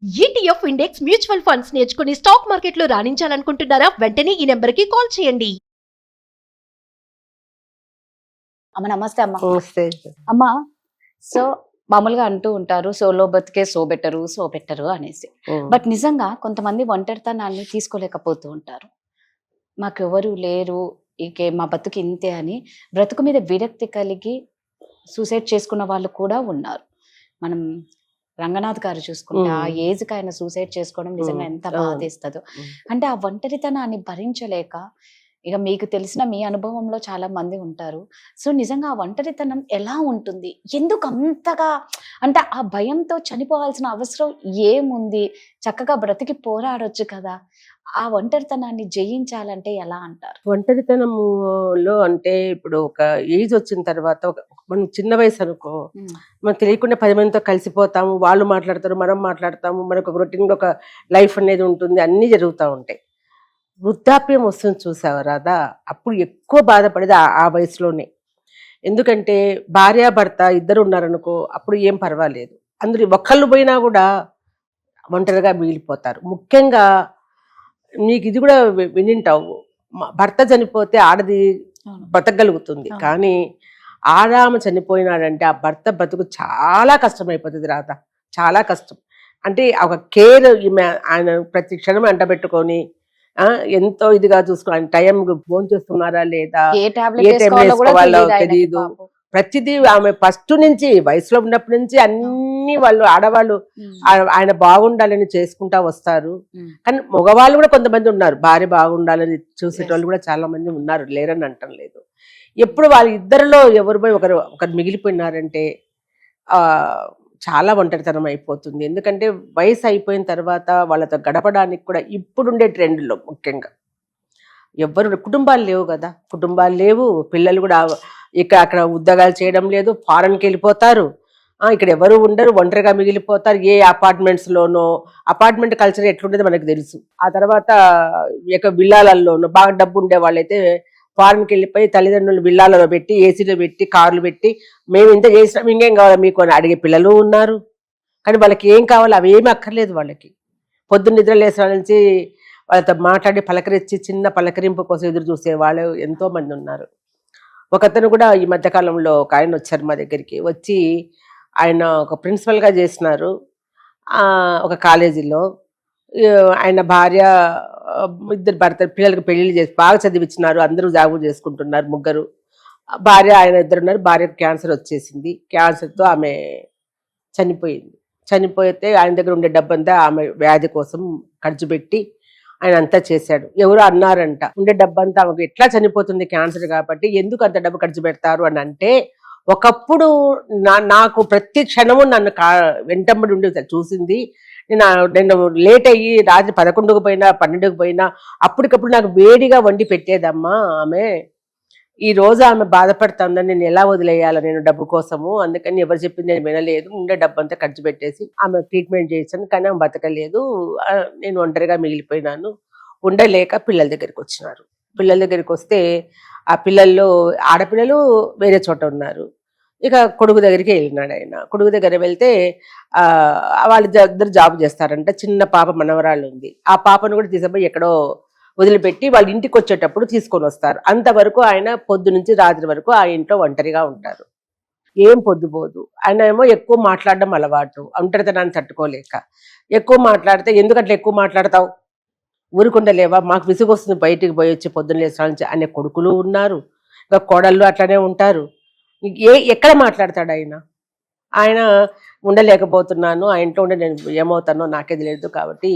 ETF index mutual funds నేర్చుకుని stock మార్కెట్లో రాణించాలనుకుంటున్నారా? వెంటనే ఈ నెంబర్కి కాల్ చేయండి. అమ్మ నమస్తే అమ్మ. నమస్తే. అమ్మ సో మామూలుగా అంటూ ఉంటారు సోలో బతికే సో బెటరు అనేసి. బట్ నిజంగా కొంతమంది ఒంటరితనాన్ని తీసుకోలేకపోతూ ఉంటారు. మాకెవరు లేరు, ఇకే మా బతుకు ఇంతే అని బ్రతుకు మీద విరక్తి కలిగి సూసైడ్ చేసుకున్న వాళ్ళు కూడా ఉన్నారు. మనం రంగనాథ్ గారు చూసుకుంటే ఆ ఏజ్కి ఆయన సూసైడ్ చేసుకోవడం నిజంగా ఎంత బాధేస్తుందో. అంటే ఆ ఒంటరితనాన్ని భరించలేక, ఇక మీకు తెలిసిన మీ అనుభవంలో చాలా మంది ఉంటారు. సో నిజంగా ఆ ఒంటరితనం ఎలా ఉంటుంది, ఎందుకు అంతగా, అంటే ఆ భయంతో చనిపోవాల్సిన అవసరం ఏముంది? చక్కగా బ్రతికి పోరాడొచ్చు కదా. ఆ ఒంటరితనాన్ని జయించాలంటే ఎలా అంటారు? ఒంటరితనంలో అంటే ఇప్పుడు ఒక ఏజ్ వచ్చిన తర్వాత మనం చిన్న వయసు అనుకో, మనం తెలియకుండా 10 మందితో కలిసిపోతాము, వాళ్ళు మాట్లాడతారు, మనం మాట్లాడతాము, మనకు ఒక రొటీన్ ఒక లైఫ్ అనేది ఉంటుంది, అన్నీ జరుగుతూ ఉంటాయి. వృద్ధాప్యం వస్తుంది చూసావా రాదా, అప్పుడు ఎక్కువ బాధపడేది ఆ వయసులోనే. ఎందుకంటే భార్యాభర్త ఇద్దరు ఉన్నారనుకో, అప్పుడు ఏం పర్వాలేదు, అందరూ ఒక్కళ్ళు పోయినా కూడా ఒంటరిగా మిగిలిపోతారు. ముఖ్యంగా నీకు ఇది కూడా వినింటావు, భర్త చనిపోతే ఆడది బతకగలుగుతుంది, కానీ ఆడామ చనిపోయినాడంటే ఆ భర్త బతుకు చాలా కష్టమైపోతుంది రాత, చాలా కష్టం. అంటే ఒక కేర్ ఆయన ప్రతి క్షణం అంటబెట్టుకొని ఎంతో ఇదిగా చూసుకో, ఆయన టైం ఫోన్ చేస్తున్నారా లేదా, ఏ ఏ టాబ్లెట్ టైం వేసుకోవాలో తెలియదు. ప్రతిదీ ఆమె ఫస్ట్ నుంచి వయసులో ఉన్నప్పటి నుంచి అన్ని వాళ్ళు ఆడవాళ్ళు ఆయన బాగుండాలని చేసుకుంటా వస్తారు. కానీ మగవాళ్ళు కూడా కొంతమంది ఉన్నారు, భార్య బాగుండాలని చూసేటోళ్ళు కూడా చాలా మంది ఉన్నారు, లేరని అంటం లేదు. ఎప్పుడు వాళ్ళ ఇద్దరిలో ఎవరు పోయి ఒకరు మిగిలిపోయినారంటే చాలా ఒంటరితనం అయిపోతుంది. ఎందుకంటే వయసు అయిపోయిన తర్వాత వాళ్ళతో గడపడానికి కూడా ఇప్పుడుండే ట్రెండ్లో ముఖ్యంగా ఎవరు కుటుంబాలు లేవు కదా, కుటుంబాలు లేవు, పిల్లలు కూడా అక్కడ ఉద్యోగాలు చేయడం లేదు, ఫారెన్కి వెళ్ళిపోతారు, ఇక్కడ ఎవరు ఉండరు, ఒంటరిగా మిగిలిపోతారు. ఏ అపార్ట్మెంట్స్లోనో, అపార్ట్మెంట్ కల్చర్ ఎట్లుండేది మనకు తెలుసు. ఆ తర్వాత ఇక విల్లాలలోనో బాగా డబ్బు ఉండే వాళ్ళైతే ఫారెన్కి వెళ్ళిపోయి తల్లిదండ్రులు విల్లాలలో పెట్టి, ఏసీలో పెట్టి, కార్లు పెట్టి, మేము ఇంత చేసినాం ఇంకేం కావాలి మీకు అని అడిగే పిల్లలు ఉన్నారు. కానీ వాళ్ళకి ఏం కావాలి అవి ఏమీ అక్కర్లేదు. వాళ్ళకి పొద్దున్న నిద్ర లేసిన నుంచి వాళ్ళతో మాట్లాడి పలకరించి చిన్న పలకరింపు కోసం ఎదురు చూసే వాళ్ళు ఎంతో మంది ఉన్నారు. ఒకతను కూడా ఈ మధ్యకాలంలో ఒక ఆయన వచ్చారు మా దగ్గరికి, వచ్చి ఆయన ఒక ప్రిన్సిపల్గా చేసినారు ఒక కాలేజీలో. ఆయన భార్య, ఇద్దరు భర్త, పిల్లలకి పెళ్లిళ్ళు చేసి బాగా చదివించినారు, అందరూ జాబు చేసుకుంటున్నారు, ముగ్గురు. భార్య ఆయన ఇద్దరు ఉన్నారు. భార్యకు క్యాన్సర్ వచ్చేసింది, క్యాన్సర్తో ఆమె చనిపోయింది. చనిపోతే ఆయన దగ్గర ఉండే డబ్బంతా ఆమె వ్యాధి కోసం ఖర్చు పెట్టి ఆయన అంతా చేశాడు. ఎవరు అన్నారంట, ఉండే డబ్బంతా ఆమెకు ఎట్లా చనిపోతుంది క్యాన్సర్ కాబట్టి ఎందుకు అంత డబ్బు ఖర్చు పెడతారు అని అంటే, ఒకప్పుడు నాకు ప్రతి క్షణము నన్ను వెంటబడి ఉండి చూసింది. నేను లేట్ అయ్యి రాత్రి 11కు పోయినా 12కు పోయినా అప్పటికప్పుడు నాకు వేడిగా వండి పెట్టేదమ్మా ఆమె. ఈ రోజు ఆమె బాధపడుతుందని నేను ఎలా వదిలేయాలి నేను డబ్బు కోసము, అందుకని ఎవరు చెప్పింది నేను వినలేదు, ఉండే డబ్బు అంతా ఖర్చు పెట్టేసి ఆమె ట్రీట్మెంట్ చేశాను, కానీ ఆమె బతకలేదు. నేను ఒంటరిగా మిగిలిపోయినాను. ఉండలేక పిల్లల దగ్గరికి వచ్చినారు. పిల్లల దగ్గరికి వస్తే ఆ పిల్లల్లో ఆడపిల్లలు వేరే చోట ఉన్నారు. ఇక కొడుకు దగ్గరికి వెళ్ళినాడు ఆయన. కొడుకు దగ్గర వెళ్తే వాళ్ళు ఇద్దరు జాబ్ చేస్తారంట. చిన్న పాప మనవరాళ్ళు ఉంది. ఆ పాపను కూడా తీసుకుపోయి ఎక్కడో వదిలిపెట్టి వాళ్ళ ఇంటికి వచ్చేటప్పుడు తీసుకొని వస్తారు. అంతవరకు ఆయన పొద్దు నుంచి రాత్రి వరకు ఆ ఇంట్లో ఒంటరిగా ఉంటారు. ఏం పొద్దుపోదు. ఆయన ఏమో ఎక్కువ మాట్లాడడం అలవాటు, ఒంటరితనాన్ని తట్టుకోలేక ఎక్కువ మాట్లాడితే, ఎందుకు అట్లా ఎక్కువ మాట్లాడతావు, ఊరుకుండలేవా, మాకు విసుగు వస్తుంది బయటికి పోయి వచ్చి పొద్దున్న లేచి అనే కొడుకులు ఉన్నారు. ఇంకా కోడళ్ళు అట్లనే ఉంటారు. ఎక్కడ మాట్లాడతాడు ఆయన? ఆయన ఉండలేకపోతున్నాను, ఆ ఇంట్లో ఉండే నేను ఏమవుతానో నాకే తెలియదు, కాబట్టి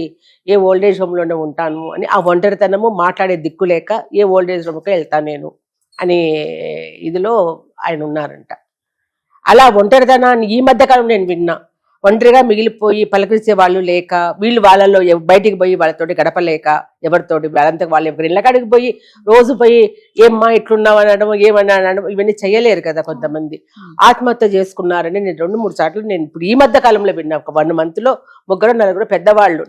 ఏ ఓల్డేజ్ హోమ్లోనే ఉంటాను అని ఆ ఒంటరితనము మాట్లాడే దిక్కు లేక ఏ ఓల్డేజ్ హోమ్కి వెళ్తాను నేను అని ఇదిలో ఆయన ఉన్నారంట. అలా ఒంటరితనాన్ని ఈ మధ్యకాలం నేను విన్నా. ఒంటరిగా మిగిలిపోయి పలకరించే వాళ్ళు లేక, వీళ్ళు వాళ్ళలో బయటికి పోయి వాళ్ళతోటి గడపలేక, ఎవరితోటి వాళ్ళంతా వాళ్ళు ఎవరి ఇళ్ళకాడికి పోయి రోజు పోయి ఏమ్మా ఇట్లున్నావు అనడం, ఏమన్నా అనడం, ఇవన్నీ చేయలేరు కదా. కొంతమంది ఆత్మహత్య చేసుకున్నారని నేను 2-3 సార్లు నేను ఇప్పుడు ఈ మధ్య కాలంలో విన్నా. ఒక 1 monthలో 3-4 పెద్దవాళ్ళు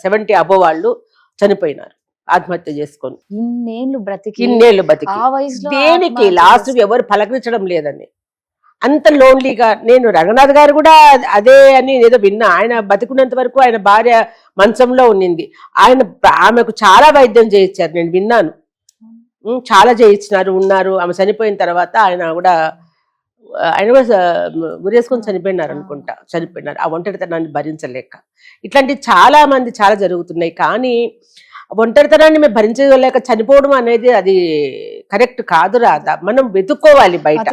70 అబో వాళ్ళు చనిపోయినారు ఆత్మహత్య చేసుకొని. ఇన్నేళ్ళు బ్రతికి ఇన్నేళ్ళు బతికి ఆ వయసులో దేనికి? లాస్ట్ ఎవరు పలకరించడం లేదని. అంత లోన్లీగా. నేను రంగనాథ్ గారు కూడా అదే అని ఏదో విన్నా. ఆయన బతికున్నంత వరకు ఆయన భార్య మంచంలో ఉన్నింది. ఆమెకు చాలా వైద్యం చేయించారు, నేను విన్నాను. చాలా చేయించినారు, ఉన్నారు. ఆమె చనిపోయిన తర్వాత ఆయన కూడా గురేసుకొని చనిపోయినారు అనుకుంటా. చనిపోయినారు ఆ ఒంటరితనాన్ని భరించలేక. ఇట్లాంటి చాలా మంది చాలా జరుగుతున్నాయి. కానీ ఒంటరితనాన్ని మేము భరించలేక చనిపోవడం అనేది అది కరెక్ట్ కాదు రాదా. మనం వెతుక్కోవాలి బయట.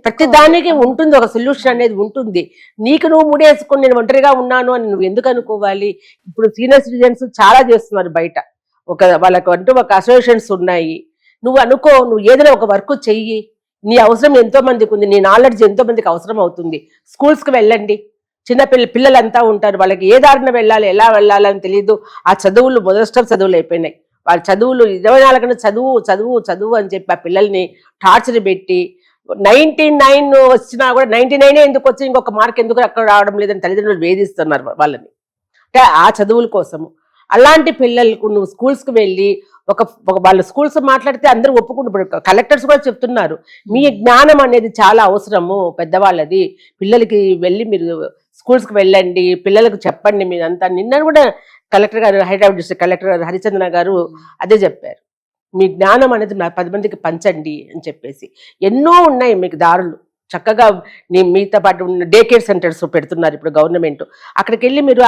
ప్రతిదానికి ఉంటుంది ఒక సొల్యూషన్ అనేది ఉంటుంది. నీకు నువ్వు ముడేసుకొని నేను ఒంటరిగా ఉన్నాను అని నువ్వు ఎందుకు అనుకోవాలి? ఇప్పుడు సీనియర్ సిటిజన్స్ చాలా చేస్తున్నారు బయట. వాళ్ళకు అంటూ ఒక అసోసియేషన్స్ ఉన్నాయి. నువ్వు అనుకో, నువ్వు ఏదైనా ఒక వర్క్ చెయ్యి. నీ అవసరం ఎంతో మందికి ఉంది, నీ నాలెడ్జ్ ఎంతో మందికి అవసరం అవుతుంది. స్కూల్స్కి వెళ్ళండి. పిల్లలంతా ఉంటారు, వాళ్ళకి ఏ దారిన వెళ్ళాలి, ఎలా వెళ్ళాలని తెలియదు. ఆ చదువులు మొదటి చదువులు అయిపోయినాయి. వాళ్ళ చదువులు 24 గంటలు చదువు చదువు చదువు అని చెప్పి ఆ పిల్లల్ని టార్చర్ పెట్టి 99 వచ్చినా కూడా 99 ఎందుకు వచ్చి ఇంకొక మార్క్ ఎందుకు అక్కడ రావడం లేదని తల్లిదండ్రులు వేధిస్తున్నారు వాళ్ళని, అంటే ఆ చదువుల కోసము. అలాంటి పిల్లలకు నువ్వు స్కూల్స్కి వెళ్ళి వాళ్ళ స్కూల్స్ మాట్లాడితే అందరూ ఒప్పుకుంటారు. కలెక్టర్స్ కూడా చెప్తున్నారు మీ జ్ఞానం అనేది చాలా అవసరము పెద్దవాళ్ళది. పిల్లలకి వెళ్ళి మీరు స్కూల్స్కి వెళ్ళండి, పిల్లలకు చెప్పండి మీరంతా. నిన్న కూడా కలెక్టర్ గారు, హైదరాబాద్ డిస్ట్రిక్ట్ కలెక్టర్ గారు హరిచంద్ర గారు అదే చెప్పారు. మీ జ్ఞానం అనేది 10 మందికి పంచండి అని చెప్పేసి. ఎన్నో ఉన్నాయి మీకు దారులు. చక్కగా మీతో పాటు ఉన్న డే కేర్ సెంటర్స్ పెడుతున్నారు ఇప్పుడు గవర్నమెంట్. అక్కడికి వెళ్ళి మీరు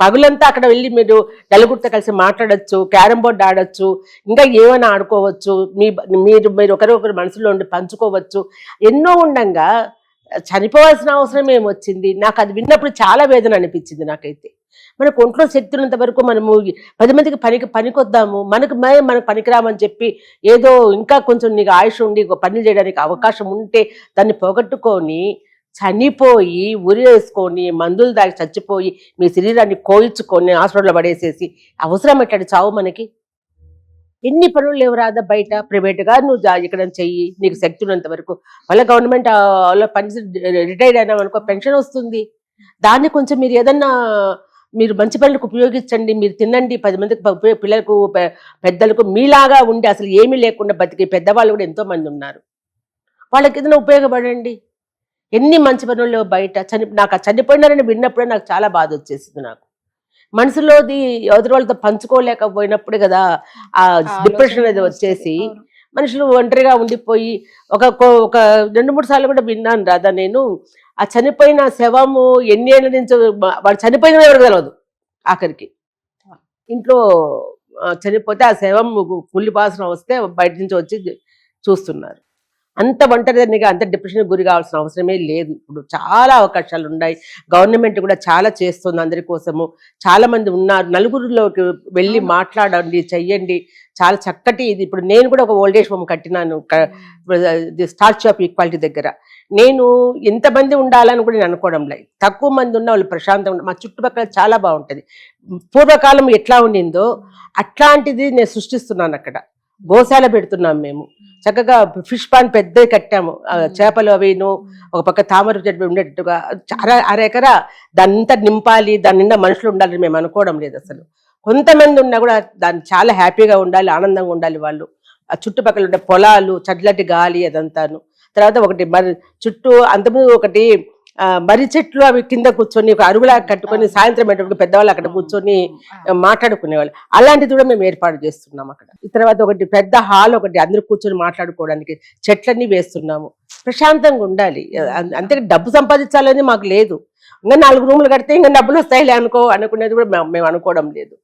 పగులంతా అక్కడ వెళ్ళి మీరు నలుగురితో కలిసి మాట్లాడచ్చు, క్యారమ్ బోర్డ్ ఆడొచ్చు, ఇంకా ఏమైనా ఆడుకోవచ్చు. మీరు ఒకరొకరు మనసులో ఉండి పంచుకోవచ్చు. ఎన్నో ఉండంగా చనిపోవాల్సిన అవసరం ఏమొచ్చింది? నాకు అది విన్నప్పుడు చాలా వేదన అనిపించింది నాకైతే. మనకు ఒంట్లో శక్తి ఉన్నంత వరకు మనము 10 మందికి పనికొద్దాము. మనకు పనికిరామని చెప్పి ఏదో ఇంకా కొంచెం నీకు ఆయుష్ ఉండి పనులు చేయడానికి అవకాశం ఉంటే దాన్ని పోగొట్టుకొని చనిపోయి ఉరేసుకొని మందులు దాగి చచ్చిపోయి మీ శరీరాన్ని కోయించుకొని హాస్పిటల్లో పడేసేసి అవసరం ఎట్లాంటి చావు మనకి? ఎన్ని పనులు లేవు రాదా బయట? ప్రైవేట్గా నువ్వు ఇక్కడ చెయ్యి, నీకు శక్తి ఉన్నంత వరకు. వాళ్ళ గవర్నమెంట్ పని రిటైర్డ్ అయినా అనుకో పెన్షన్ వస్తుంది. దాన్ని కొంచెం మీరు ఏదన్నా మీరు మంచి పనులకు ఉపయోగించండి. మీరు తినండి, 10 మందికి పిల్లలకు పెద్దలకు మీలాగా ఉండి అసలు ఏమీ లేకుండా బతికి పెద్దవాళ్ళు కూడా ఎంతో మంది ఉన్నారు. వాళ్ళకి ఏదైనా ఉపయోగపడండి. ఎన్ని మంచి పనులు బయట. నాకు ఆ చనిపోయినారని విన్నప్పుడే నాకు చాలా బాధ వచ్చేసింది. నాకు మనసులోది ఎదురు వాళ్ళతో పంచుకోలేకపోయినప్పుడే కదా ఆ డిప్రెషన్ అనేది వచ్చేసి మనుషులు ఒంటరిగా ఉండిపోయి ఒక 2-3 సార్లు కూడా విన్నాను రాదా నేను. ఆ చనిపోయిన శవము ఎన్ని ఏళ్ళ నుంచి వాడు చనిపోయిన ఎవరికి తెలియదు. ఆఖరికి ఇంట్లో చనిపోతే ఆ శవం కుళ్ళి వాసన వస్తే బయట నుంచి వచ్చి చూస్తున్నారు. అంత ఒంటరిగా అంత డిప్రెషన్ గురి కావాల్సిన అవసరమే లేదు. ఇప్పుడు చాలా అవకాశాలు ఉన్నాయి. గవర్నమెంట్ కూడా చాలా చేస్తుంది అందరి కోసము. చాలా మంది ఉన్నారు. నలుగురిలోకి వెళ్ళి మాట్లాడండి, చెయ్యండి. చాలా చక్కటి ఇది. ఇప్పుడు నేను కూడా ఒక ఓల్డేజ్ హోమ్ కట్టినాను స్టాచ్యూ ఆఫ్ ఈక్వాలిటీ దగ్గర. నేను ఎంతమంది ఉండాలని కూడా నేను అనుకోవడం లేదు. తక్కువ మంది ఉన్న వాళ్ళు ప్రశాంతంగా మా చుట్టుపక్కల చాలా బాగుంటుంది. పూర్వకాలం ఎట్లా ఉండిందో అట్లాంటిది నేను సృష్టిస్తున్నాను. అక్కడ గోశాల పెడుతున్నాం మేము. చక్కగా ఫిష్ పాండ్ పెద్దది కట్టాము. చేపలు అవిను ఒక పక్క తామర చెట్టు ఉండేటట్టుగా 1/2 ఎకరా దాన్నంతా నింపాలి, దాని నిండా మనుషులు ఉండాలని మేము అనుకోవడం లేదు అసలు. కొంతమంది ఉన్నా కూడా దాన్ని చాలా హ్యాపీగా ఉండాలి, ఆనందంగా ఉండాలి వాళ్ళు. ఆ చుట్టుపక్కల ఉండే పొలాలు, చల్లటి గాలి అదంతాను. తర్వాత ఒకటి చుట్టూ అంతకుముందు ఒకటి మర్రి చెట్లు అవి కింద కూర్చొని ఒక అరుగులా కట్టుకొని సాయంత్రం అయ్యేటప్పుడు పెద్దవాళ్ళు అక్కడ కూర్చొని మాట్లాడుకునేవాళ్ళు. అలాంటిది కూడా మేము ఏర్పాటు చేస్తున్నాం అక్కడ. తర్వాత ఒకటి పెద్ద హాల్ ఒకటి అందరూ కూర్చొని మాట్లాడుకోవడానికి చెట్లన్నీ వేస్తున్నాము. ప్రశాంతంగా ఉండాలి. అంతే డబ్బు సంపాదించాలని మాకు లేదు. ఇంకా 4 రూములు కడితే ఇంకా డబ్బులు వస్తాయిలే అనుకునేది కూడా మేము అనుకోవడం లేదు.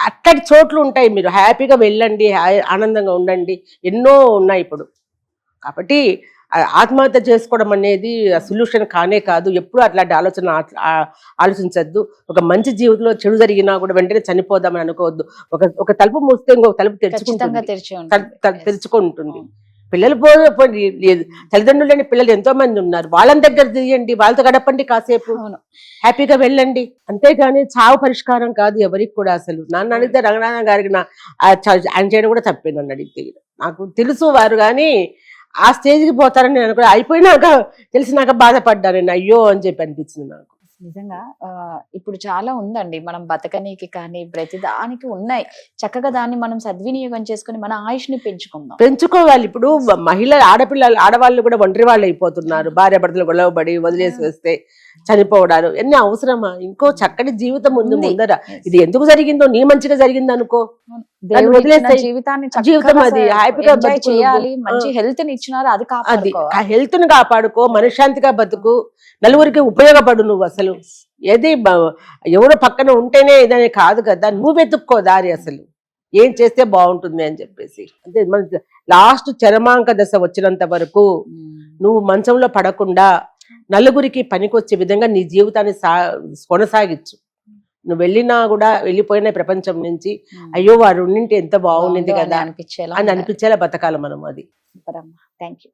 అట్లాంటి చోట్లు ఉంటాయి. మీరు హ్యాపీగా వెళ్ళండి, ఆనందంగా ఉండండి. ఎన్నో ఉన్నాయి ఇప్పుడు. కాబట్టి ఆత్మహత్య చేసుకోవడం అనేది సొల్యూషన్ కానే కాదు. ఎప్పుడు అట్లాంటి ఆలోచించద్దు. ఒక మంచి జీవితంలో చెడు జరిగినా కూడా వెంటనే చనిపోదామని అనుకోవద్దు. ఒక తలుపు మూస్తే ఇంకొక తలుపు తెరుచుకుంటుంది. పిల్లలు తల్లిదండ్రులు లేని పిల్లలు ఎంతో మంది ఉన్నారు. వాళ్ళని దగ్గర తీయండి, వాళ్ళతో గడపండి, కాసేపు హ్యాపీగా వెళ్ళండి. అంతేగాని చావు పరిష్కారం కాదు ఎవరికి కూడా. అసలు నన్ను అడిగితే రంగనాథన్ గారికి ఆయన చేయడం కూడా తప్పే. నన్ను అడిగితే నాకు తెలుసు వారు, కానీ ఆ స్టేజ్కి పోతారని నేను కూడా అయిపోయినాక తెలిసినాక బాధపడ్డాను. నేను అయ్యో అని చెప్పి అనిపించింది నాకు. నిజంగా ఇప్పుడు చాలా ఉందండి, మనం బతకనీకి కానీ ప్రతి దానికి ఉన్నాయి. చక్కగా దాన్ని మనం సద్వినియోగం చేసుకొని మన ఆయుష్ని పెంచుకుందాం. పెంచుకోవాలి. ఇప్పుడు ఆడపిల్లలు ఆడవాళ్ళు కూడా ఒంటరి వాళ్ళు అయిపోతున్నారు. భార్య భర్తలు గొడవబడి వదిలేసి వస్తే చనిపోవడాలు ఎన్ని అవసరమా? ఇంకో చక్కటి జీవితం ఉంది ముందర. ఇది ఎందుకు జరిగిందో, నీ మంచిగా జరిగింది అనుకో, దేవుడు ఇచ్చిన వదిలేస్తే జీవితాన్ని జీవితం అది హ్యాపీగా ఎంజాయ్ బతుకు చేయాలి. నువ్వు. మంచి హెల్త్ ని ఇచ్చినారు, అది అది కాపాడుకోవాలి. ఆ హెల్త్ ని కాపాడుకో, మనశ్శాంతిగా బతుకు, నలుగురికి ఉపయోగపడు. నువ్వు అసలు ఏది ఎవరో పక్కన ఉంటేనే ఇదనే కాదు కదా, నువ్వు వెతుక్కో దారి అసలు ఏం చేస్తే బాగుంటుంది అని చెప్పేసి. అంటే మన లాస్ట్ చరమాంక దశ వచ్చినంత వరకు నువ్వు మంచంలో పడకుండా నలుగురికి పనికొచ్చే విధంగా నీ జీవితాన్ని కొనసాగించు. నువ్వు వెళ్ళినా కూడా, వెళ్ళిపోయిన ప్రపంచం నుంచి అయ్యో వారు ఉండింటే ఎంత బాగుండేది కదా అనిపించేలా అని అనిపించేలా బతకాలి మనం. అది థ్యాంక్ యూ.